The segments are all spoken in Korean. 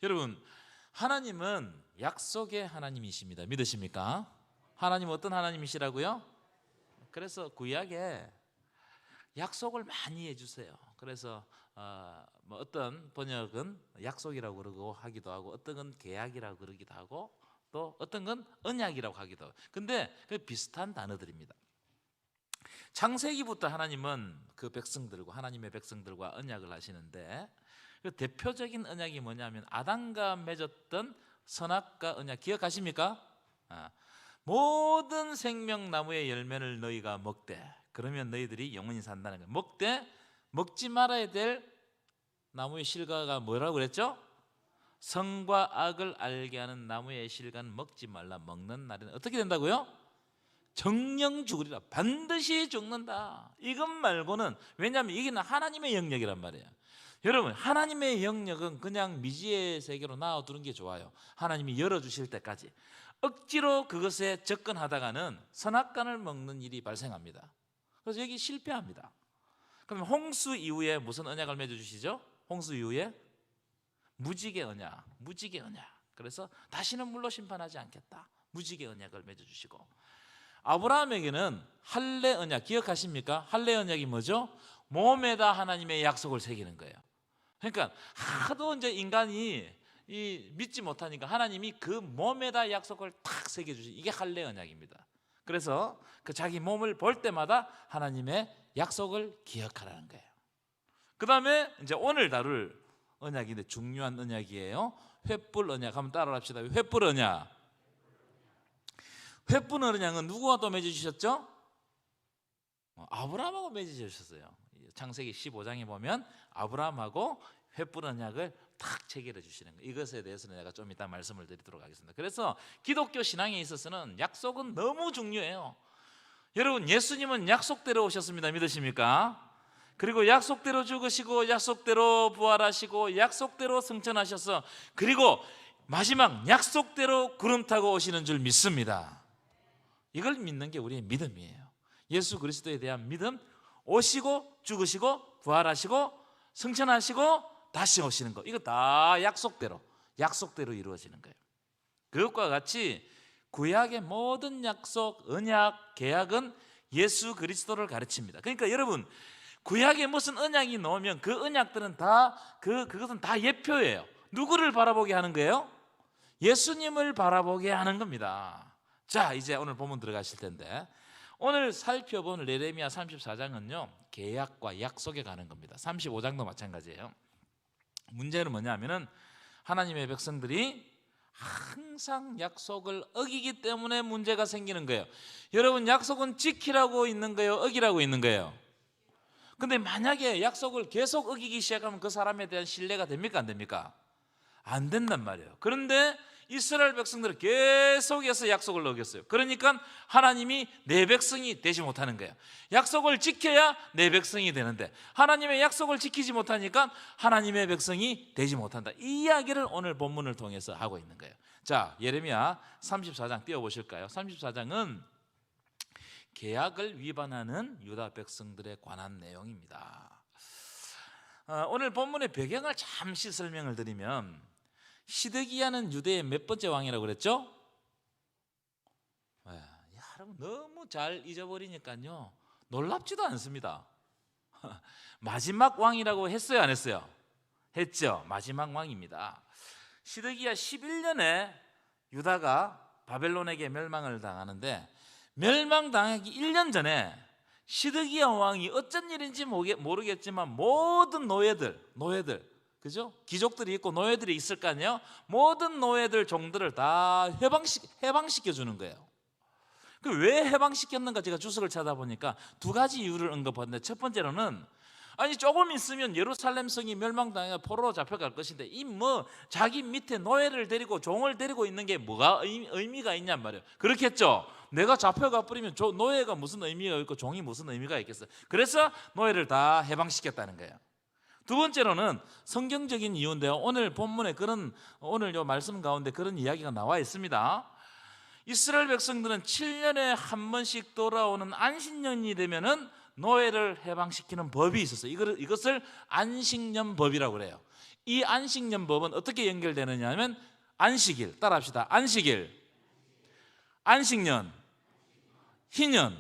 여러분, 하나님은 약속의 하나님이십니다. 믿으십니까? 하나님은 어떤 하나님이시라고요? 그래서 구약에 약속을 많이 해주세요. 그래서 어떤 번역은 약속이라고 그러고 하기도 하고, 어떤 건 계약이라고 그러기도 하고, 또 어떤 건 언약이라고 하기도 하고. 근데 그 비슷한 단어들입니다. 창세기부터 하나님은 그 백성들과, 하나님의 백성들과 언약을 하시는데, 그 대표적인 언약이 뭐냐면 아담과 맺었던 선악과 언약, 기억하십니까? 모든 생명나무의 열매를 너희가 먹되 그러면 너희들이 영원히 산다는 거예요. 먹되 먹지 말아야 될 나무의 실과가 뭐라고 그랬죠? 선과 악을 알게 하는 나무의 실과는 먹지 말라. 먹는 날에는 어떻게 된다고요? 정령 죽으리라. 반드시 죽는다. 이것 말고는, 왜냐하면 이게 하나님의 영역이란 말이에요. 여러분, 하나님의 영역은 그냥 미지의 세계로 놔두는 게 좋아요. 하나님이 열어주실 때까지. 억지로 그것에 접근하다가는 선악간을 먹는 일이 발생합니다. 그래서 여기 실패합니다. 그럼 홍수 이후에 무슨 언약을 맺어주시죠? 홍수 이후에 무지개 언약, 무지개 언약. 그래서 다시는 물로 심판하지 않겠다. 무지개 언약을 맺어주시고, 아브라함에게는 할례 언약, 기억하십니까? 할례 언약이 뭐죠? 몸에다 하나님의 약속을 새기는 거예요. 그러니까 하도 이제 인간이 믿지 못하니까 하나님이 그 몸에다 약속을 탁 새겨주시, 이게 할례 언약입니다. 그래서 그 자기 몸을 볼 때마다 하나님의 약속을 기억하라는 거예요. 그 다음에 이제 오늘 다룰 언약인데 중요한 언약이에요. 횃불 언약. 한번 따라합시다. 횃불 언약. 횃불 언약은 누구와 또 맺어주셨죠? 아브라함하고 맺어주셨어요. 창세기 15장에 보면 아브라함하고 횃불 언약을 탁 체결해 주시는 거예요. 이것에 대해서는 내가 좀 이따 말씀을 드리도록 하겠습니다. 그래서 기독교 신앙에 있어서는 약속은 너무 중요해요. 여러분, 예수님은 약속대로 오셨습니다. 믿으십니까? 그리고 약속대로 죽으시고 약속대로 부활하시고 약속대로 승천하셔서, 그리고 마지막 약속대로 구름 타고 오시는 줄 믿습니다. 이걸 믿는 게 우리의 믿음이에요. 예수 그리스도에 대한 믿음, 오시고 죽으시고 부활하시고 승천하시고 다시 오시는 거, 이거 다 약속대로 이루어지는 거예요. 그것과 같이 구약의 모든 약속, 언약, 계약은 예수 그리스도를 가르칩니다. 그러니까 여러분, 구약에 무슨 언약이 나오면 그 언약들은 그것은 다 예표예요. 누구를 바라보게 하는 거예요? 예수님을 바라보게 하는 겁니다. 자, 이제 오늘 본문 들어가실 텐데, 오늘 살펴본 예레미야 34장은요 계약과 약속에 가는 겁니다. 35장도 마찬가지예요. 문제는 뭐냐면은 하나님의 백성들이 항상 약속을 어기기 때문에 문제가 생기는 거예요. 여러분, 약속은 지키라고 있는 거예요, 어기라고 있는 거예요? 근데 만약에 약속을 계속 어기기 시작하면 그 사람에 대한 신뢰가 됩니까, 안 됩니까? 안 된단 말이에요. 그런데 이스라엘 백성들은 계속해서 약속을 어겼어요. 그러니까 하나님이 내 백성이 되지 못하는 거예요. 약속을 지켜야 내 백성이 되는데 하나님의 약속을 지키지 못하니까 하나님의 백성이 되지 못한다. 이 이야기를 오늘 본문을 통해서 하고 있는 거예요. 자, 예레미야 34장 띄워보실까요? 34장은 계약을 위반하는 유다 백성들에 관한 내용입니다. 오늘 본문의 배경을 잠시 설명을 드리면, 시드기야는 유대의 몇 번째 왕이라고 그랬죠? 여러분, 너무 잘 잊어버리니까요 놀랍지도 않습니다. 마지막 왕이라고 했어요, 안 했어요? 했죠. 마지막 왕입니다. 시드기야 11년에 유다가 바벨론에게 멸망을 당하는데, 멸망당하기 1년 전에 시드기야 왕이 어쩐 일인지 모르겠지만 모든 노예들, 그죠? 귀족들이 있고 노예들이 있을 거 아니에요? 모든 노예들, 종들을 다 해방시켜 주는 거예요. 왜 해방시켰는가 제가 주석을 찾아보니까 두 가지 이유를 언급하는데, 첫 번째로는 아니 조금 있으면 예루살렘 성이 멸망당해 포로로 잡혀갈 것인데 이 자기 밑에 노예를 데리고 종을 데리고 있는 게 뭐가 의미가 있냔 말이에요. 그렇겠죠. 내가 잡혀가 버리면 노예가 무슨 의미가 있고 종이 무슨 의미가 있겠어요. 그래서 노예를 다 해방시켰다는 거예요. 두 번째로는 성경적인 이유인데요, 오늘 본문에 오늘 요 말씀 가운데 그런 이야기가 나와 있습니다. 이스라엘 백성들은 7년에 한 번씩 돌아오는 안식년이 되면은 노예를 해방시키는 법이 있었어요. 이것을 안식년법이라고 그래요. 이 안식년법은 어떻게 연결되느냐 하면 안식일, 따라합시다. 안식일, 안식년, 희년.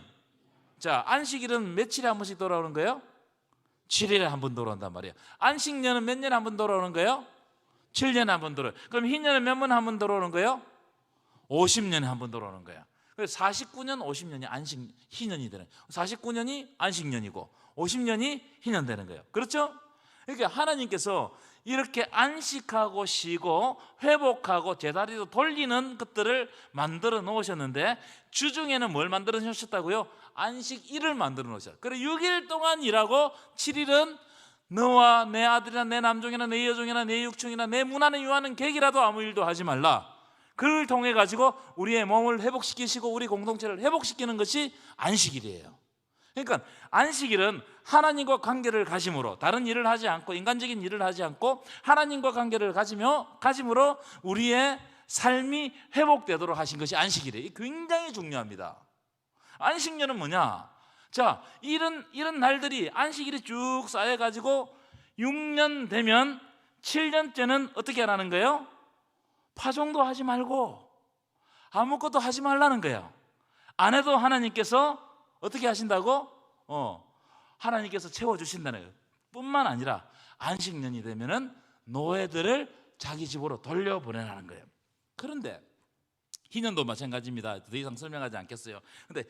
자, 안식일은 며칠에 한 번씩 돌아오는 거예요? 7일에 한 번 돌아온단 말이에요. 안식년은 몇 년에 한 번 돌아오는 거예요? 7년에 한 번 돌아요. 그럼 희년은 몇 번 한 번 돌아오는 거예요? 50년에 한 번 돌아오는 거예요. 그래서 49년, 50년이 희년이 되는 거예요. 49년이 안식년이고 50년이 희년 되는 거예요. 그렇죠? 그러니까 하나님께서 이렇게 안식하고 쉬고 회복하고 제자리로 돌리는 것들을 만들어 놓으셨는데, 주중에는 뭘 만들어 놓으셨다고요? 안식일을 만들어 놓으셨어요. 그래서 6일 동안 일하고 7일은 너와 내 아들이나 내 남종이나 내 여종이나 내 육충이나 내 문화는 유하는 객이라도 아무 일도 하지 말라. 그를 통해 가지고 우리의 몸을 회복시키시고 우리 공동체를 회복시키는 것이 안식일이에요. 그러니까 안식일은 하나님과 관계를 가짐으로, 다른 일을 하지 않고 인간적인 일을 하지 않고 하나님과 관계를 가짐으로 우리의 삶이 회복되도록 하신 것이 안식일이에요. 이게 굉장히 중요합니다. 안식년은 뭐냐? 자, 이런 날들이 안식일이 쭉 쌓여가지고 6년 되면 7년째는 어떻게 하라는 거예요? 파종도 하지 말고 아무것도 하지 말라는 거예요. 안 해도 하나님께서 어떻게 하신다고? 하나님께서 채워주신다는 거예요. 뿐만 아니라 안식년이 되면은 노예들을 자기 집으로 돌려보내라는 거예요. 그런데 희년도 마찬가지입니다. 더 이상 설명하지 않겠어요. 그런데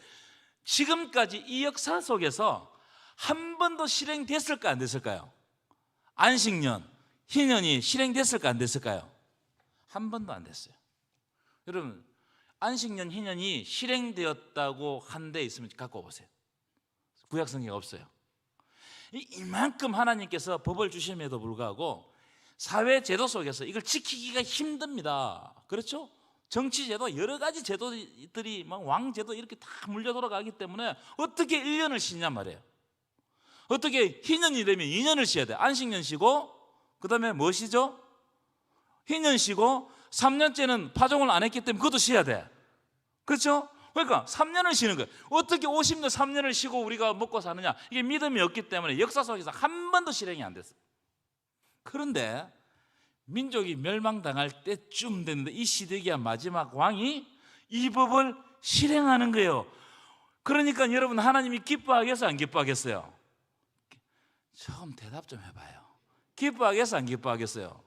지금까지 이 역사 속에서 한 번도 실행됐을까 안 됐을까요? 안식년, 희년이 실행됐을까 안 됐을까요? 한 번도 안 됐어요. 여러분, 안식년, 희년이 실행되었다고 한 데 있으면 갖고 보세요. 구약성경에 없어요. 이만큼 하나님께서 법을 주심에도 불구하고 사회 제도 속에서 이걸 지키기가 힘듭니다. 그렇죠? 정치 제도, 여러 가지 제도들이 막 왕제도 이렇게 다 물려 돌아가기 때문에 어떻게 1년을 쉬냐 말이에요. 어떻게 희년이 되면 2년을 쉬어야 돼. 안식년 쉬고 그 다음에 뭐 쉬죠? 희년 쉬고 3년째는 파종을 안 했기 때문에 그것도 쉬어야 돼. 그렇죠? 그러니까 3년을 쉬는 거예요. 어떻게 50년 3년을 쉬고 우리가 먹고 사느냐? 이게 믿음이 없기 때문에 역사 속에서 한 번도 실행이 안 됐어요. 그런데 민족이 멸망당할 때쯤 됐는데 이 시대기야 마지막 왕이 이 법을 실행하는 거예요. 그러니까 여러분, 하나님이 기뻐하겠어요, 안 기뻐하겠어요? 좀 대답 좀 해봐요. 기뻐하겠어요, 안 기뻐하겠어요?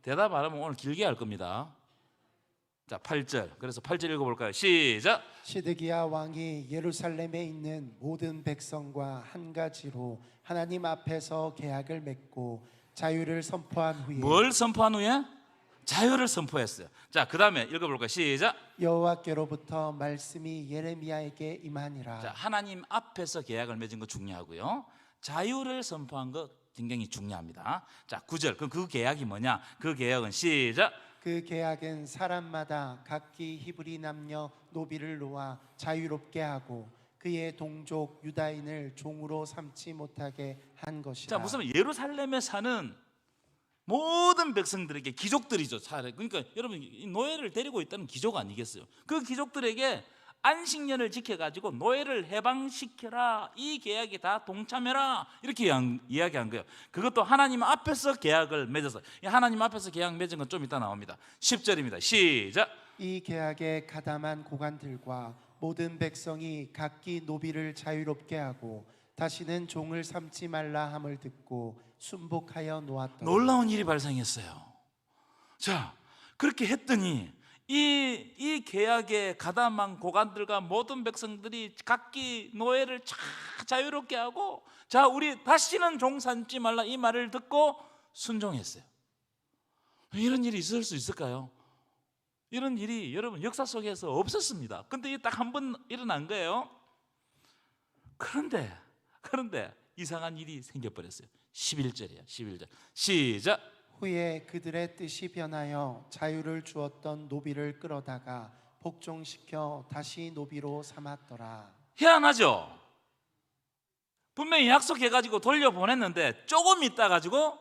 대답 안 하면 오늘 길게 할 겁니다. 자, 8절. 그래서 8절 읽어볼까요? 시작. 시드기야 왕이 예루살렘에 있는 모든 백성과 한 가지로 하나님 앞에서 계약을 맺고 자유를 선포한 후에. 뭘 선포한 후에? 자유를 선포했어요. 자, 그 다음에 읽어볼까요? 시작. 여호와께로부터 말씀이 예레미야에게 임하니라. 자, 하나님 앞에서 계약을 맺은 거 중요하고요, 자유를 선포한 거 굉장히 중요합니다. 자, 9절. 그럼 그 계약이 뭐냐? 그 계약은 시작. 그 계약은 사람마다 각기 히브리 남녀 노비를 놓아 자유롭게 하고 그의 동족 유다인을 종으로 삼지 못하게 한 것이다. 자, 무슨 예루살렘에 사는 모든 백성들에게, 귀족들이죠. 그러니까 여러분, 이 노예를 데리고 있다는 귀족 아니겠어요? 그 귀족들에게 안식년을 지켜가지고 노예를 해방시켜라, 이 계약에 다 동참해라, 이렇게 이야기한 거예요. 그것도 하나님 앞에서 계약을 맺어서. 하나님 앞에서 계약 맺은 건 좀 이따 나옵니다. 10절입니다. 시작. 이 계약에 가담한 고관들과 모든 백성이 각기 노비를 자유롭게 하고 다시는 종을 삼지 말라 함을 듣고 순복하여 놓았더라. 놀라운 일이 발생했어요. 자, 그렇게 했더니 이 계약에 가담한 고관들과 모든 백성들이 각기 노예를 자유롭게 하고, 자, 우리 다시는 종 삼지 말라, 이 말을 듣고 순종했어요. 이런 일이 있을 수 있을까요? 이런 일이 여러분 역사 속에서 없었습니다. 근데 이게 딱 한 번 일어난 거예요. 그런데 이상한 일이 생겨버렸어요. 11절이에요. 11절. 시작. 후에 그들의 뜻이 변하여 자유를 주었던 노비를 끌어다가 복종시켜 다시 노비로 삼았더라. 희한하죠? 분명히 약속해가지고 돌려보냈는데 조금 있다 가지고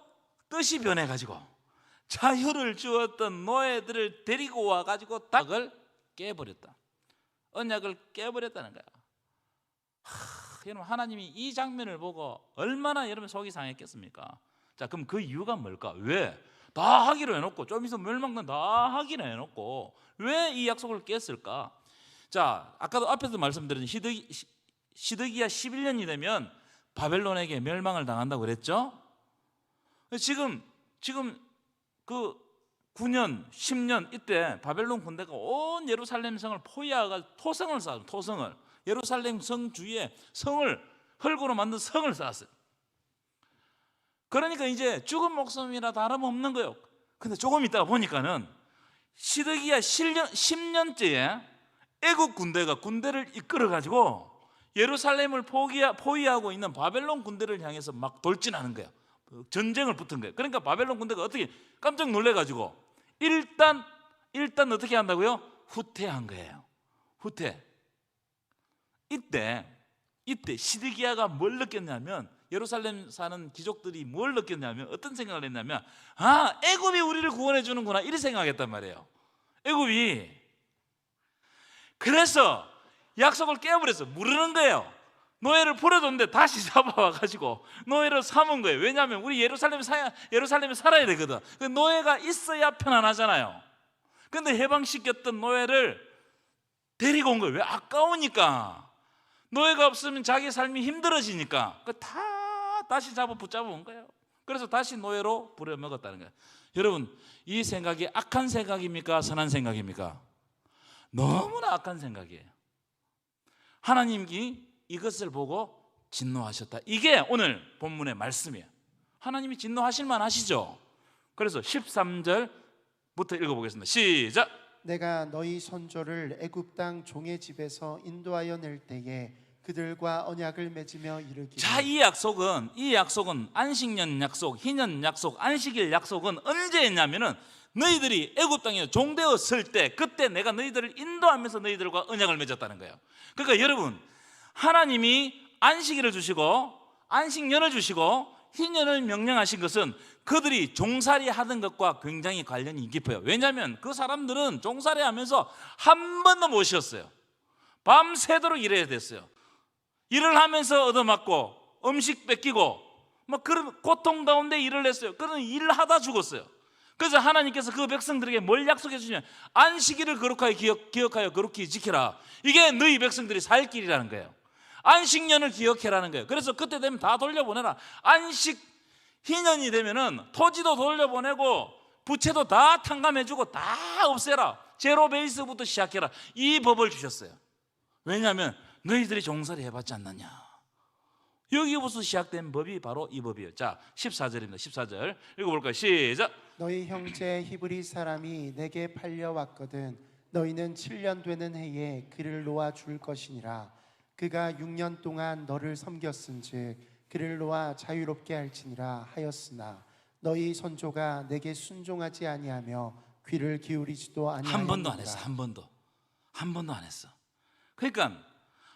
뜻이 변해가지고 자유를 주었던 노예들을 데리고 와가지고 닭을 깨버렸다. 언약을 깨버렸다는 거야. 여러분, 하나님이 이 장면을 보고 얼마나 여러분 속이 상했겠습니까? 자, 그럼 그 이유가 뭘까? 왜? 다 하기로 해놓고 좀 있으면 멸망된 다 하기로 해놓고 왜 이 약속을 깼을까? 자, 아까도 앞에서 말씀드린 시드기야 11년이 되면 바벨론에게 멸망을 당한다고 그랬죠? 지금 그 9년, 10년 이때 바벨론 군대가 온 예루살렘 성을 포위하고 토성을 쌓았어요. 토성을. 예루살렘 성 주위에 성을 흙으로 만든 성을 쌓았어요. 그러니까 이제 죽은 목숨이라 다름없는 거예요. 근데 조금 있다가 보니까는 시드기야 10년째에 애국 군대가 군대를 이끌어 가지고 예루살렘을 포위하고 있는 바벨론 군대를 향해서 막 돌진하는 거예요. 전쟁을 붙은 거예요. 그러니까 바벨론 군대가 어떻게 깜짝 놀래 가지고 일단 어떻게 한다고요? 후퇴한 거예요. 후퇴. 이때 시드기야가 뭘 느꼈냐면, 예루살렘 사는 귀족들이 뭘 느꼈냐면 어떤 생각을 했냐면, 아, 애굽이 우리를 구원해 주는구나, 이렇게 생각했단 말이에요. 애굽이. 그래서 약속을 깨버렸어. 모르는 거예요. 노예를 풀어줬는데 다시 잡아와가지고 노예를 삼은 거예요. 왜냐하면 우리 예루살렘에 살아야 되거든. 그 노예가 있어야 편안하잖아요. 근데 해방시켰던 노예를 데리고 온 거예요. 왜? 아까우니까. 노예가 없으면 자기 삶이 힘들어지니까 다시 붙잡아 온 거예요. 그래서 다시 노예로 부려먹었다는 거예요. 여러분, 이 생각이 악한 생각입니까? 선한 생각입니까? 너무나 악한 생각이에요. 하나님이 이것을 보고 진노하셨다. 이게 오늘 본문의 말씀이에요. 하나님이 진노하실 만하시죠. 그래서 13절부터 읽어보겠습니다. 시작. 내가 너희 선조를 애굽 땅 종의 집에서 인도하여 낼 때에 그들과 언약을 맺으며 이르기를. 자, 이 약속은 안식년 약속, 희년 약속, 안식일 약속은 언제 했냐면은 너희들이 애굽 땅에 종되었을 때, 그때 내가 너희들을 인도하면서 너희들과 언약을 맺었다는 거예요. 그러니까 여러분, 하나님이 안식일을 주시고 안식년을 주시고 희년을 명령하신 것은 그들이 종살이 하던 것과 굉장히 관련이 깊어요. 왜냐하면 그 사람들은 종살이 하면서 한 번도 못 쉬었어요. 밤새도록 일해야 됐어요. 일을 하면서 얻어맞고 음식 뺏기고 막 그런 고통 가운데 일을 했어요. 그런 일을 하다 죽었어요. 그래서 하나님께서 그 백성들에게 뭘 약속해 주시냐면, 안식일을 거룩하게 기억하여 거룩히 지켜라. 이게 너희 백성들이 살 길이라는 거예요. 안식년을 기억해라는 거예요. 그래서 그때 되면 다 돌려보내라. 희년이 되면은 토지도 돌려보내고 부채도 다 탕감해주고 다 없애라. 제로 베이스부터 시작해라. 이 법을 주셨어요. 왜냐하면 너희들이 종살이 해봤지 않느냐. 여기부터 시작된 법이 바로 이 법이에요. 자, 14절입니다. 14절 읽어볼까요? 시작. 너희 형제 히브리 사람이 내게 팔려왔거든 너희는 7년 되는 해에 그를 놓아 줄 것이니라. 그가 6년 동안 너를 섬겼은즉 그를 놓아 자유롭게 할지니라 하였으나 너희 선조가 내게 순종하지 아니하며 귀를 기울이지도 아니하였느니라. 한 번도 안 했어. 한 번도 안 했어. 그러니까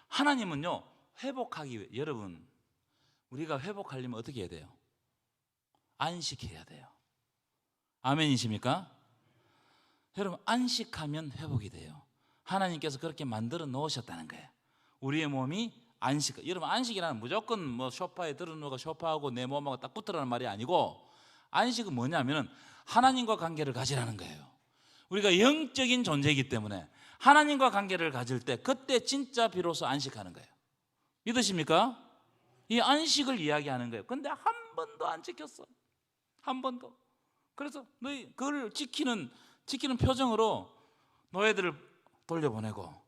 하나님은요, 회복하기 위해, 여러분, 우리가 회복하려면 어떻게 해야 돼요? 안식해야 돼요. 아멘이십니까? 여러분, 안식하면 회복이 돼요. 하나님께서 그렇게 만들어 놓으셨다는 거예요. 우리의 몸이 안식. 여러분, 안식이라는 무조건 뭐 소파에 들어누가 소파하고 내 몸하고 딱 붙으라는 말이 아니고, 안식은 뭐냐면은 하나님과 관계를 가지라는 거예요. 우리가 영적인 존재이기 때문에 하나님과 관계를 가질 때 그때 진짜 비로소 안식하는 거예요. 믿으십니까? 이 안식을 이야기하는 거예요. 근데 한 번도 안 지켰어. 한 번도. 그래서 너희 그걸 지키는 표정으로 노예들을 돌려보내고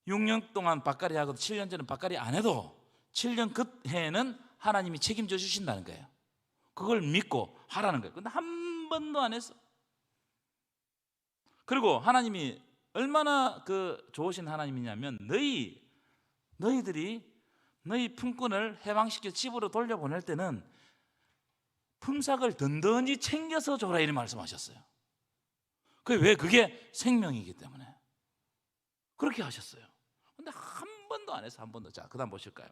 6년 동안 밭갈이 하고 7년째는 밭갈이 안 해도 7년 그 해에는 하나님이 책임져 주신다는 거예요. 그걸 믿고 하라는 거예요. 근데 한 번도 안 했어. 그리고 하나님이 얼마나 좋으신 하나님이냐면, 너희들이 너희 품꾼을 해방시켜 집으로 돌려보낼 때는 품삯을 든든히 챙겨서 줘라, 이런 말씀하셨어요. 왜? 그게 생명이기 때문에 그렇게 하셨어요. 근데 한 번도 안 해서 한 번도. 자, 그다음 보실까요?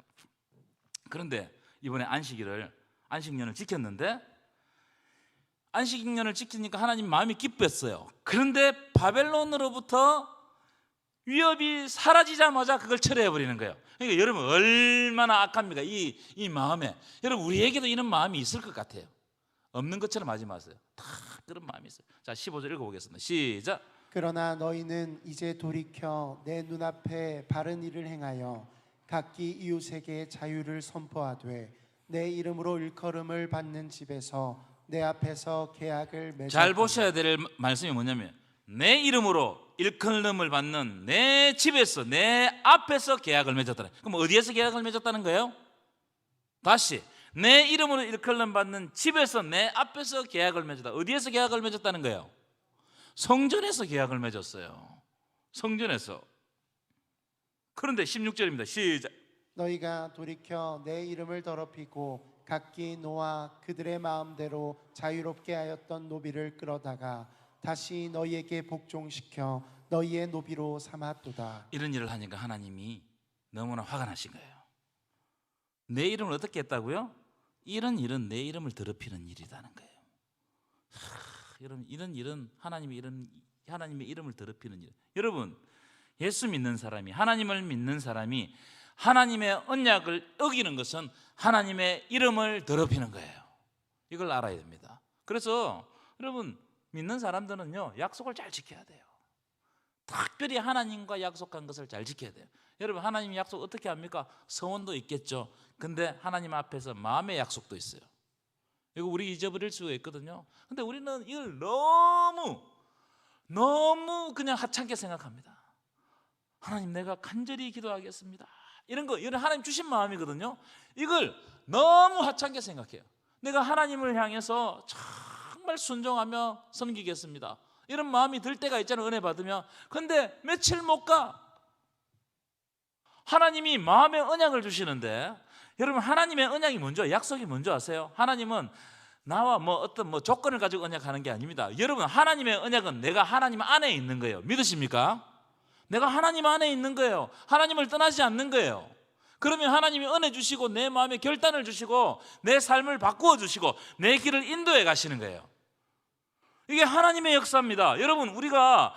그런데 이번에 안식년을 지켰는데, 안식년을 지키니까 하나님 마음이 기뻤어요. 그런데 바벨론으로부터 위협이 사라지자마자 그걸 철회해버리는 거예요. 그러니까 여러분, 얼마나 악합니까? 이 마음에. 여러분, 우리에게도 이런 마음이 있을 것 같아요. 없는 것처럼 하지 마세요. 다 그런 마음이 있어요. 자, 15절 읽어보겠습니다. 시작. 그러나 너희는 이제 돌이켜 내 눈앞에 바른 일을 행하여 각기 이웃에게 자유를 선포하되 내 이름으로 일컬음을 받는 집에서 내 앞에서 계약을 맺어. 잘 보셔야 될 말씀이 뭐냐면 내 이름으로 일컬음을 받는 내 집에서 내 앞에서 계약을 맺었다. 그럼 어디에서 계약을 맺었다는 거예요? 다시 내 이름으로 일컬음 받는 집에서 내 앞에서 계약을 맺었다. 어디에서 계약을 맺었다는 거예요? 성전에서 계약을 맺었어요. 성전에서. 그런데 16절입니다. 시작. 너희가 돌이켜 내 이름을 더럽히고 각기 노아 그들의 마음대로 자유롭게 하였던 노비를 끌어다가 다시 너희에게 복종시켜 너희의 노비로 삼았도다. 이런 일을 하니까 하나님이 너무나 화가 나신 거예요. 내 이름을 어떻게 했다고요? 이런 일은 내 이름을 더럽히는 일이라는 거예요. 여러분, 이런 일은 하나님의 이름을 더럽히는 일. 여러분, 예수 믿는 사람이, 하나님을 믿는 사람이 하나님의 언약을 어기는 것은 하나님의 이름을 더럽히는 거예요. 이걸 알아야 됩니다. 그래서 여러분, 믿는 사람들은요, 약속을 잘 지켜야 돼요. 특별히 하나님과 약속한 것을 잘 지켜야 돼요. 여러분, 하나님 약속 어떻게 합니까? 서원도 있겠죠. 근데 하나님 앞에서 마음의 약속도 있어요. 이거 우리 잊어버릴 수가 있거든요. 근데 우리는 이걸 너무 그냥 하찮게 생각합니다. 하나님, 내가 간절히 기도하겠습니다. 이런 하나님 주신 마음이거든요. 이걸 너무 하찮게 생각해요. 내가 하나님을 향해서 정말 순종하며 섬기겠습니다. 이런 마음이 들 때가 있잖아요. 은혜 받으면. 근데 며칠 못 가. 하나님이 마음의 언약을 주시는데, 여러분, 하나님의 언약이 뭔지, 약속이 뭔지 아세요? 하나님은 나와 어떤 조건을 가지고 언약하는 게 아닙니다. 여러분, 하나님의 언약은 내가 하나님 안에 있는 거예요. 믿으십니까? 내가 하나님 안에 있는 거예요. 하나님을 떠나지 않는 거예요. 그러면 하나님이 은혜 주시고 내 마음에 결단을 주시고 내 삶을 바꾸어 주시고 내 길을 인도해 가시는 거예요. 이게 하나님의 역사입니다. 여러분, 우리가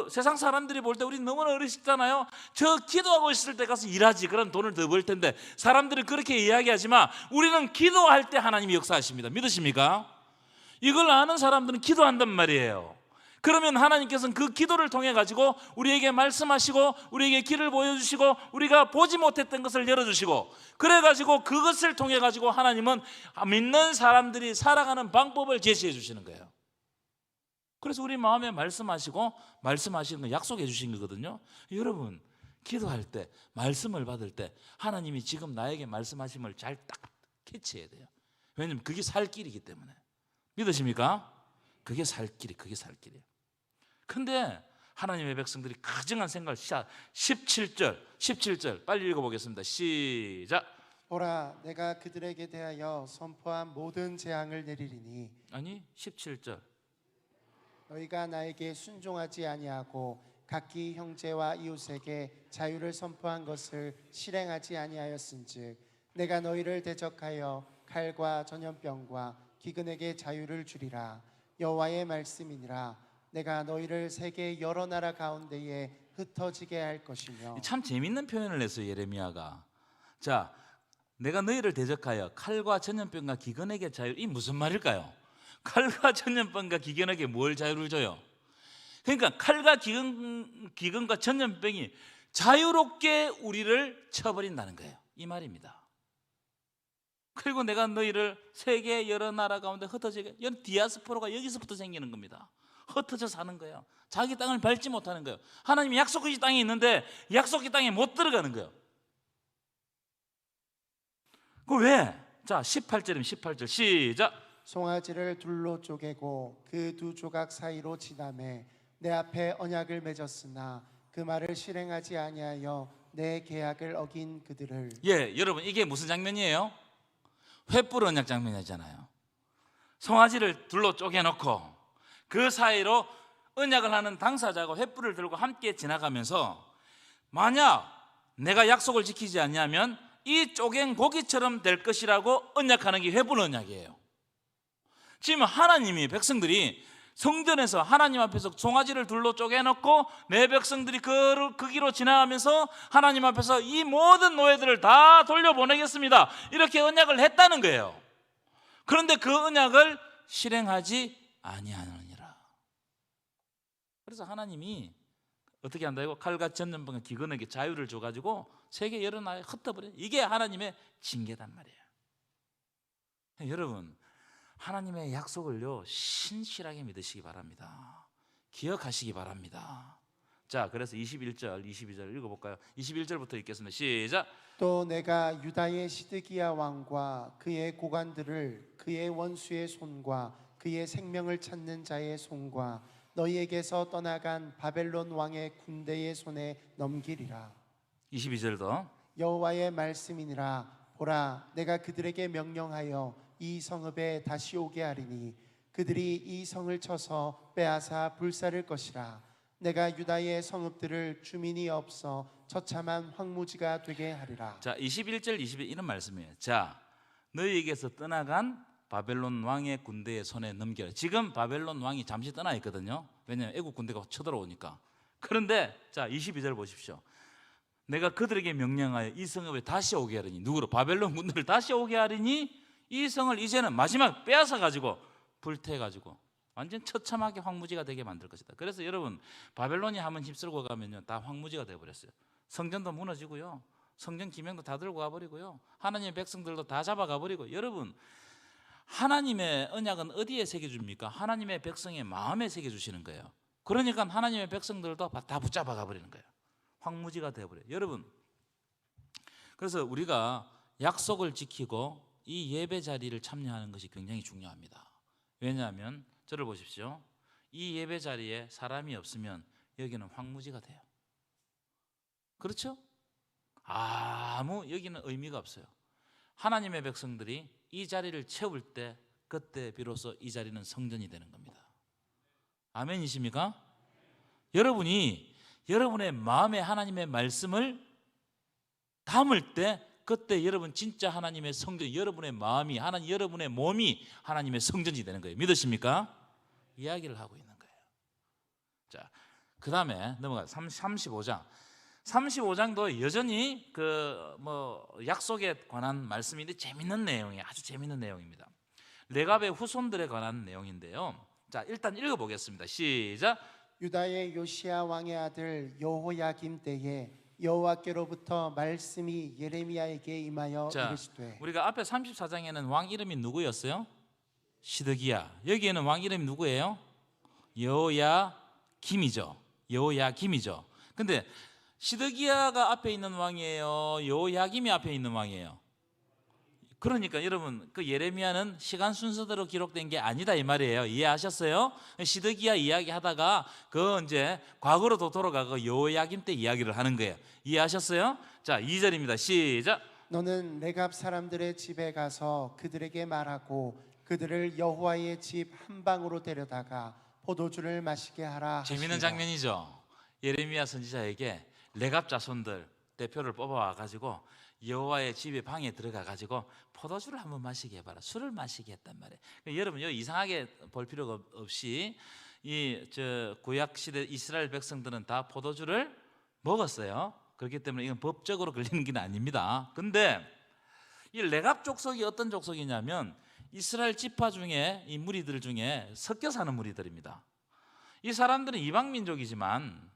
세상 사람들이 볼 때 우리 너무나 어리석잖아요. 저 기도하고 있을 때 가서 일하지, 그럼 돈을 더 벌 텐데. 사람들이 그렇게 이야기하지만 우리는 기도할 때 하나님이 역사하십니다. 믿으십니까? 이걸 아는 사람들은 기도한단 말이에요. 그러면 하나님께서는 그 기도를 통해 가지고 우리에게 말씀하시고 우리에게 길을 보여주시고 우리가 보지 못했던 것을 열어주시고, 그래 가지고 그것을 통해 가지고 하나님은 믿는 사람들이 살아가는 방법을 제시해 주시는 거예요. 그래서 우리 마음에 말씀하시는 거 약속해 주신 거거든요. 여러분, 기도할 때, 말씀을 받을 때 하나님이 지금 나에게 말씀하심을 잘 딱 캐치해야 돼요. 왜냐하면 그게 살 길이기 때문에. 믿으십니까? 그게 살 길이에요. 근데 하나님의 백성들이 가증한 생각을 17절 빨리 읽어보겠습니다. 시작. 보라, 내가 그들에게 대하여 선포한 모든 재앙을 내리리니. 아니, 17절. 너희가 나에게 순종하지 아니하고 각기 형제와 이웃에게 자유를 선포한 것을 실행하지 아니하였은즉 내가 너희를 대적하여 칼과 전염병과 기근에게 자유를 주리라. 여호와의 말씀이니라. 내가 너희를 세계 여러 나라 가운데에 흩어지게 할 것이며. 참 재밌는 표현을 했어요, 예레미야가. 자, 내가 너희를 대적하여 칼과 전염병과 기근에게 자유. 이 무슨 말일까요? 칼과 전염병과 기근에게 뭘 자유를 줘요? 그러니까 칼과 기근과 전염병이 자유롭게 우리를 쳐버린다는 거예요. 이 말입니다. 그리고 내가 너희를 세계 여러 나라 가운데 흩어지게, 디아스포라가 여기서부터 생기는 겁니다. 흩어져 사는 거예요. 자기 땅을 밟지 못하는 거예요. 하나님이 약속의 땅이 있는데 약속의 땅에 못 들어가는 거예요. 그 왜? 자, 18절 시작. 송아지를 둘로 쪼개고 그 두 조각 사이로 지나매 내 앞에 언약을 맺었으나 그 말을 실행하지 아니하여 내 계약을 어긴 그들을. 여러분, 이게 무슨 장면이에요? 횃불 언약 장면이잖아요. 송아지를 둘로 쪼개놓고 그 사이로 언약을 하는 당사자가 횃불을 들고 함께 지나가면서, 만약 내가 약속을 지키지 않냐면 이 쪼갠 고기처럼 될 것이라고 언약하는 게 횃불 언약이에요. 지금 하나님이, 백성들이 성전에서 하나님 앞에서 송아지를 둘로 쪼개놓고 내 백성들이 그 길로 지나가면서 하나님 앞에서 이 모든 노예들을 다 돌려보내겠습니다, 이렇게 언약을 했다는 거예요. 그런데 그 언약을 실행하지 아니하느니라. 그래서 하나님이 어떻게 한다고? 칼과 전염병과 기근에게 자유를 줘가지고 세계 여러 나라에 흩어버려. 이게 하나님의 징계단 말이에요. 여러분, 하나님의 약속을요 신실하게 믿으시기 바랍니다. 기억하시기 바랍니다. 자, 그래서 21절, 22절 읽어볼까요? 21절부터 읽겠습니다. 시작. 또 내가 유다의 시드기야 왕과 그의 고관들을 그의 원수의 손과 그의 생명을 찾는 자의 손과 너희에게서 떠나간 바벨론 왕의 군대의 손에 넘기리라. 22절도 여호와의 말씀이니라. 보라, 내가 그들에게 명령하여 이 성읍에 다시 오게 하리니 그들이 이 성을 쳐서 빼앗아 불사를 것이라. 내가 유다의 성읍들을 주민이 없어 처참한 황무지가 되게 하리라. 자, 21절, 22절 이런 말씀이에요. 자, 너희에게서 떠나간 바벨론 왕의 군대의 손에 넘겨라. 지금 바벨론 왕이 잠시 떠나 있거든요. 왜냐하면 애국 군대가 쳐들어오니까. 그런데 자, 22절 보십시오. 내가 그들에게 명령하여 이 성읍에 다시 오게 하리니, 누구로? 바벨론 군대를 다시 오게 하리니 이 성을 이제는 마지막 빼앗아 가지고 불태워 가지고 완전 처참하게 황무지가 되게 만들 것이다. 그래서 여러분, 바벨론이 한번 휩쓸고 가면요 다 황무지가 되어 버렸어요. 성전도 무너지고요, 성전 기명도 다 들고 가버리고요, 하나님의 백성들도 다 잡아가 버리고. 여러분, 하나님의 언약은 어디에 새겨줍니까? 하나님의 백성의 마음에 새겨주시는 거예요. 그러니까 하나님의 백성들도 다 붙잡아가 버리는 거예요. 황무지가 되어버려요. 여러분, 그래서 우리가 약속을 지키고 이 예배 자리를 참여하는 것이 굉장히 중요합니다. 왜냐하면 저를 보십시오. 이 예배 자리에 사람이 없으면 여기는 황무지가 돼요. 그렇죠? 아무 여기는 의미가 없어요. 하나님의 백성들이 이 자리를 채울 때 그때 비로소 이 자리는 성전이 되는 겁니다. 아멘이십니까? 여러분이 여러분의 마음에 하나님의 말씀을 담을 때 그때 여러분 진짜 하나님의 성전, 여러분의 마음이 하나님, 여러분의 몸이 하나님의 성전이 되는 거예요. 믿으십니까? 이야기를 하고 있는 거예요. 자, 그 다음에 넘어가 35장. 35장도 여전히 약속에 관한 말씀인데 재밌는 내용이에요. 아주 재밌는 내용입니다. 레갑의 후손들에 관한 내용인데요. 자, 일단 읽어보겠습니다. 시작. 유다의 요시야 왕의 아들 여호야김 때에 여호와께로부터 말씀이 예레미야에게 임하여 자, 이르시되. 우리가 앞에 34장에는 왕 이름이 누구였어요? 시드기야. 여기에는 왕 이름이 누구예요? 여호야김이죠. 여호야김이죠. 근데 시드기야가 앞에 있는 왕이에요? 여호야김이 앞에 있는 왕이에요? 그러니까 여러분, 그 예레미야는 시간 순서대로 기록된 게 아니다 이 말이에요. 이해하셨어요? 시드기야 이야기 하다가 그 이제 과거로 돌아가고 여호야김 때 이야기를 하는 거예요. 이해하셨어요? 자, 2절입니다. 시작. 너는 레갑 사람들의 집에 가서 그들에게 말하고 그들을 여호와의 집 한 방으로 데려다가 포도주를 마시게 하라. 재미있는 하시니라. 장면이죠. 예레미야 선지자에게 레갑 자손들 대표를 뽑아와 가지고 여호와의 집에 방에 들어가 가지고 포도주를 한번 마시게 해봐라. 술을 마시게 했단 말이에요. 여러분, 이상하게 볼 필요가 없이 구약 시대 이스라엘 백성들은 다 포도주를 먹었어요. 그렇기 때문에 이건 법적으로 걸리는 게 아닙니다. 근데 이 레갑 족속이 어떤 족속이냐면 이스라엘 지파 중에 이 무리들 중에 섞여 사는 무리들입니다. 이 사람들은 이방 민족이지만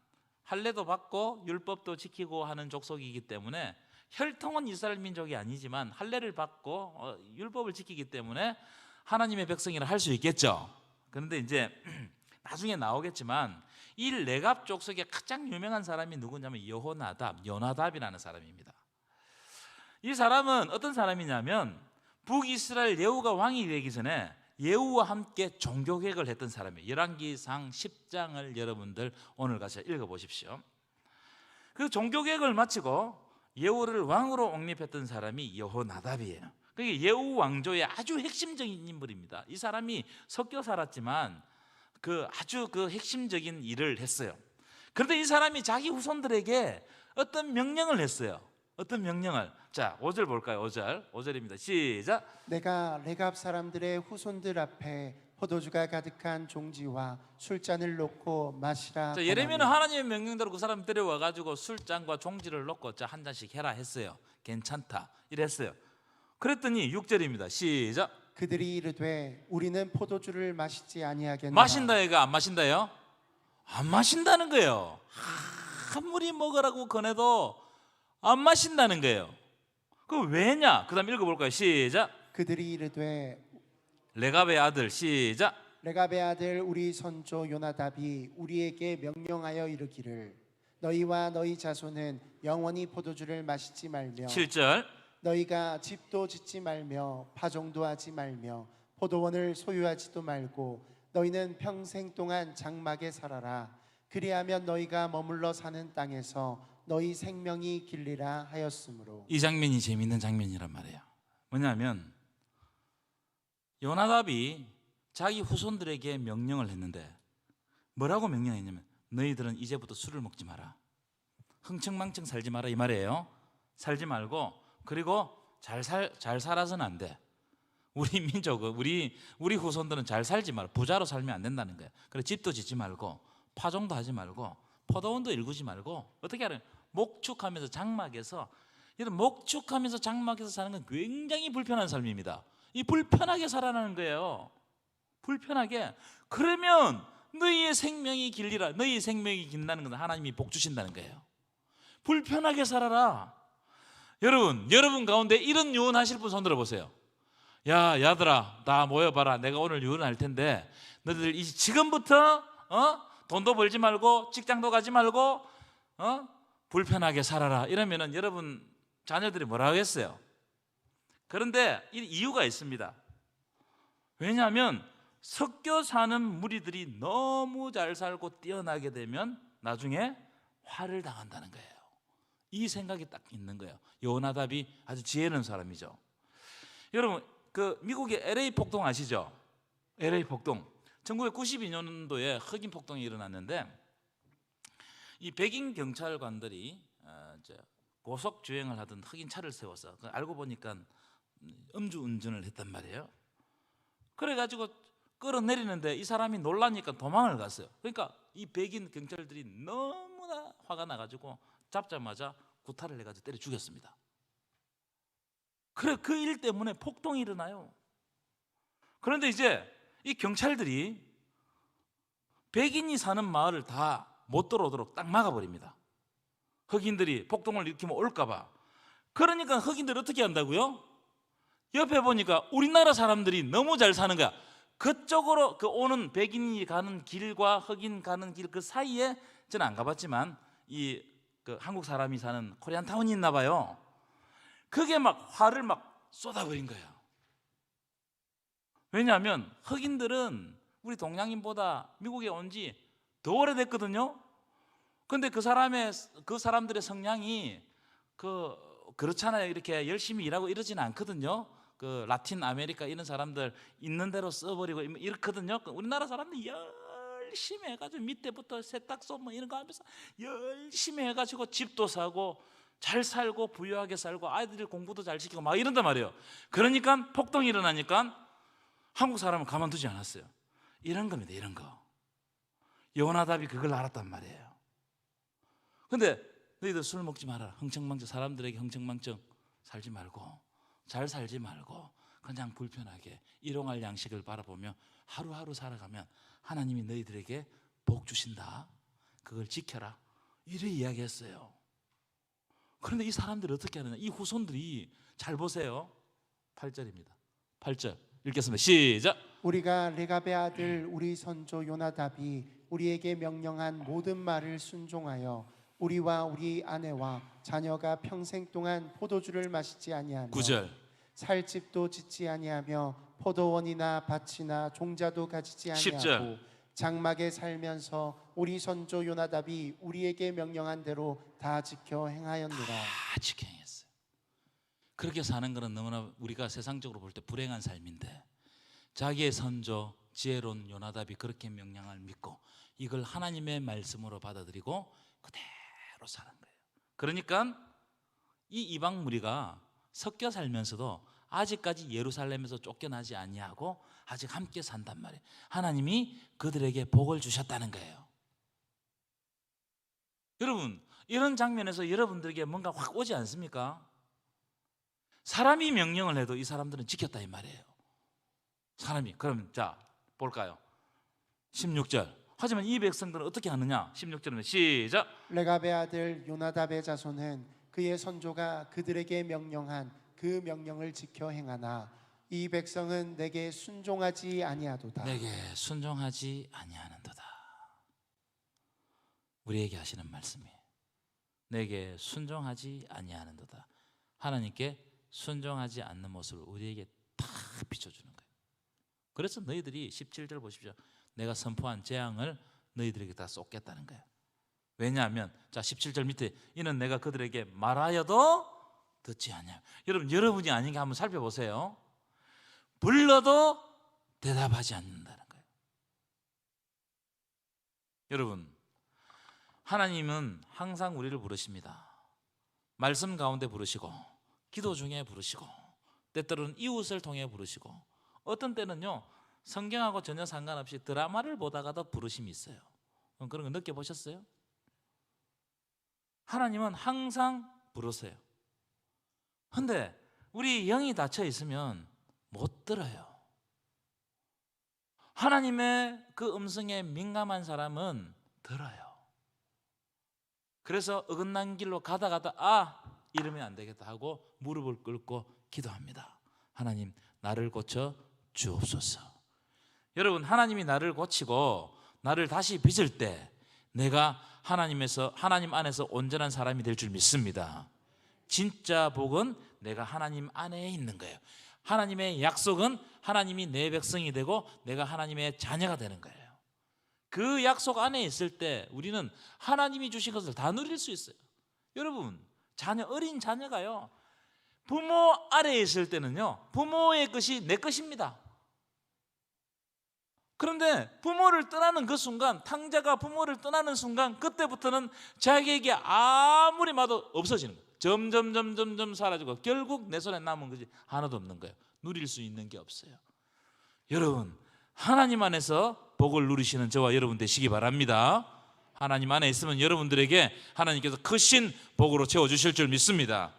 할례도 받고 율법도 지키고 하는 족속이기 때문에 혈통은 이스라엘 민족이 아니지만 할례를 받고 율법을 지키기 때문에 하나님의 백성이라 할 수 있겠죠. 그런데 이제 나중에 나오겠지만 이 레갑 족속의 가장 유명한 사람이 누구냐면 요나답이라는 사람입니다. 이 사람은 어떤 사람이냐면 북이스라엘 예후가 왕이 되기 전에 예후와 함께 종교개혁을 했던 사람이에요. 열왕기상 10장을 여러분들 오늘 가서 읽어보십시오. 그 종교개혁을 마치고 예후를 왕으로 옹립했던 사람이 여호나답이에요. 그게 예후 왕조의 아주 핵심적인 인물입니다. 이 사람이 섞여 살았지만 아주 핵심적인 일을 했어요. 그런데 이 사람이 자기 후손들에게 어떤 명령을 했어요. 어떤 명령을? 자, 5절 볼까요? 5절입니다. 시작. 내가 레갑 사람들의 후손들 앞에 포도주가 가득한 종지와 술잔을 놓고 마시라. 자, 예레미야는 하나님의 명령대로 그 사람 데려와 가지고 술잔과 종지를 놓고 한 잔씩 해라 했어요. 괜찮다 이랬어요. 그랬더니 6절입니다. 시작. 그들이 이르되 우리는 포도주를 마시지 아니하겠노라. 마신다예요, 안 마신다요? 안 마신다는 거예요. 아무리 먹으라고 권해도 안 마신다는 거예요. 그 왜냐? 그다음 읽어볼까요? 시작. 그들이 이르되 레갑의 아들 시작. 레갑의 아들 우리 선조 요나답이 우리에게 명령하여 이르기를 너희와 너희 자손은 영원히 포도주를 마시지 말며 7절. 너희가 집도 짓지 말며 파종도 하지 말며 포도원을 소유하지도 말고 너희는 평생 동안 장막에 살아라. 그리하면 너희가 머물러 사는 땅에서 너희 생명이 길리라 하였으므로. 이 장면이 재미있는 장면이란 말이에요. 뭐냐면 요나답이 자기 후손들에게 명령을 했는데 뭐라고 명령했냐면 너희들은 이제부터 술을 먹지 마라. 흥청망청 살지 마라 이 말이에요. 살지 말고 그리고 잘 살아서는 안 돼. 우리 민족은 우리 후손들은 잘 살지 마라. 부자로 살면 안 된다는 거예요. 그래 집도 짓지 말고 파종도 하지 말고 포도원도 일구지 말고 어떻게 하냐? 목축하면서 장막에서 이런 목축하면서 장막에서 사는 건 굉장히 불편한 삶입니다. 이 불편하게 살아나는 거예요. 불편하게. 그러면 너희의 생명이 길리라. 너희의 생명이 긴다는 건 하나님이 복 주신다는 거예요. 불편하게 살아라. 여러분 가운데 이런 유언하실 분 손들어 보세요. 야들아 다 모여봐라. 내가 오늘 유언할 텐데 너희들 지금부터 돈도 벌지 말고 직장도 가지 말고 불편하게 살아라. 이러면은 여러분 자녀들이 뭐라 하겠어요? 그런데 이유가 있습니다. 왜냐하면 섞여 사는 무리들이 너무 잘 살고 뛰어나게 되면 나중에 화를 당한다는 거예요. 이 생각이 딱 있는 거예요. 요나답이 아주 지혜 있는 사람이죠. 여러분 그 미국의 LA 폭동 아시죠? LA 폭동 1992년도에 흑인 폭동이 일어났는데 이 백인 경찰관들이 고속 주행을 하던 흑인 차를 세워서 알고 보니까 음주운전을 했단 말이에요. 그래가지고 끌어내리는데 이 사람이 놀라니까 도망을 갔어요. 그러니까 이 백인 경찰들이 너무나 화가 나가지고 잡자마자 구타를 해가지고 때려 죽였습니다. 그래 그 일 때문에 폭동이 일어나요. 그런데 이제 이 경찰들이 백인이 사는 마을을 다 못 들어오도록 딱 막아버립니다. 흑인들이 폭동을 일으키면 올까봐. 그러니까 흑인들이 어떻게 한다고요? 옆에 보니까 우리나라 사람들이 너무 잘 사는 거야. 그쪽으로 오는 백인이 가는 길과 흑인 가는 길 그 사이에 저는 안 가봤지만 그 한국 사람이 사는 코리안타운이 있나 봐요. 그게 막 화를 막 쏟아버린 거예요. 왜냐하면 흑인들은 우리 동양인보다 미국에 온 지 더 오래됐거든요. 근데 그 사람들의 성향이 그렇잖아요. 이렇게 열심히 일하고 이러지는 않거든요. 그 라틴 아메리카 이런 사람들 있는 대로 써버리고 이렇거든요. 우리나라 사람들 열심히 해가지고 밑에부터 세탁소 뭐 이런 거 하면서 열심히 해가지고 집도 사고 잘 살고 부유하게 살고 아이들 공부도 잘 시키고 막 이런단 말이에요. 그러니까 폭동이 일어나니까 한국 사람은 가만두지 않았어요. 이런 겁니다. 이런 거. 요나답이 그걸 알았단 말이에요. 근데 너희들 술 먹지 마라. 흥청망청 사람들에게 흥청망청 살지 말고 잘 살지 말고 그냥 불편하게 일용할 양식을 바라보며 하루하루 살아가면 하나님이 너희들에게 복 주신다. 그걸 지켜라. 이래 이야기했어요. 그런데 이 사람들이 어떻게 하느냐? 이 후손들이 잘 보세요. 8절입니다. 8절 읽겠습니다. 시작. 우리가 레갑의 아들 우리 선조 요나답이 우리에게 명령한 모든 말을 순종하여 우리와 우리 아내와 자녀가 평생 동안 포도주를 마시지 아니하며 9절 살 집도 짓지 아니하며 포도원이나 밭이나 종자도 가지지 10절. 아니하고 장막에 살면서 우리 선조 요나답이 우리에게 명령한 대로 다 지켜 행하였노라. 다 지켜 행했어요. 그렇게 사는 것은 너무나 우리가 세상적으로 볼 때 불행한 삶인데 자기의 선조 지혜로운 요나답이 그렇게 명령을 믿고 이걸 하나님의 말씀으로 받아들이고 그대로 사는 거예요. 그러니까 이 이방 무리가 섞여 살면서도 아직까지 예루살렘에서 쫓겨나지 아니하고 아직 함께 산단 말이에요. 하나님이 그들에게 복을 주셨다는 거예요. 여러분 이런 장면에서 여러분들에게 뭔가 확 오지 않습니까? 사람이 명령을 해도 이 사람들은 지켰다 이 말이에요. 사람이. 그럼 자 볼까요? 16절. 하지만 이 백성들은 어떻게 하느냐? 16절은 시작. 레갑의 아들 요나답의 자손은 그의 선조가 그들에게 명령한 그 명령을 지켜 행하나 이 백성은 내게 순종하지 아니하도다. 내게 순종하지 아니하는도다. 우리에게 하시는 말씀이에요. 내게 순종하지 아니하는도다. 하나님께 순종하지 않는 모습을 우리에게 다 비춰주는 거예요. 그래서 너희들이 17절 보십시오. 내가 선포한 재앙을 너희들에게 다 쏟겠다는 거예요. 왜냐하면 자 17절 밑에 이는 내가 그들에게 말하여도 듣지 않냐. 여러분이 아닌 게 한번 살펴보세요. 불러도 대답하지 않는다는 거예요. 여러분, 하나님은 항상 우리를 부르십니다. 말씀 가운데 부르시고 기도 중에 부르시고 때때로는 이웃을 통해 부르시고 어떤 때는요 성경하고 전혀 상관없이 드라마를 보다가도 부르심이 있어요. 그런 거 느껴보셨어요? 하나님은 항상 부르세요. 근데 우리 영이 닫혀 있으면 못 들어요. 하나님의 그 음성에 민감한 사람은 들어요. 그래서 어긋난 길로 가다가 이러면 안 되겠다 하고 무릎을 꿇고 기도합니다. 하나님 나를 고쳐 주옵소서. 여러분, 하나님이 나를 고치고 나를 다시 빚을 때 내가 하나님 안에서 온전한 사람이 될 줄 믿습니다. 진짜 복은 내가 하나님 안에 있는 거예요. 하나님의 약속은 하나님이 내 백성이 되고 내가 하나님의 자녀가 되는 거예요. 그 약속 안에 있을 때 우리는 하나님이 주신 것을 다 누릴 수 있어요. 여러분, 어린 자녀가요 부모 아래에 있을 때는요 부모의 것이 내 것입니다. 그런데 부모를 떠나는 그 순간, 탕자가 부모를 떠나는 순간 그때부터는 자기에게 아무리 봐도 없어지는 거예요. 점점 사라지고 결국 내 손에 남은 것이 하나도 없는 거예요. 누릴 수 있는 게 없어요. 여러분, 하나님 안에서 복을 누리시는 저와 여러분 되시기 바랍니다. 하나님 안에 있으면 여러분들에게 하나님께서 크신 복으로 채워주실 줄 믿습니다.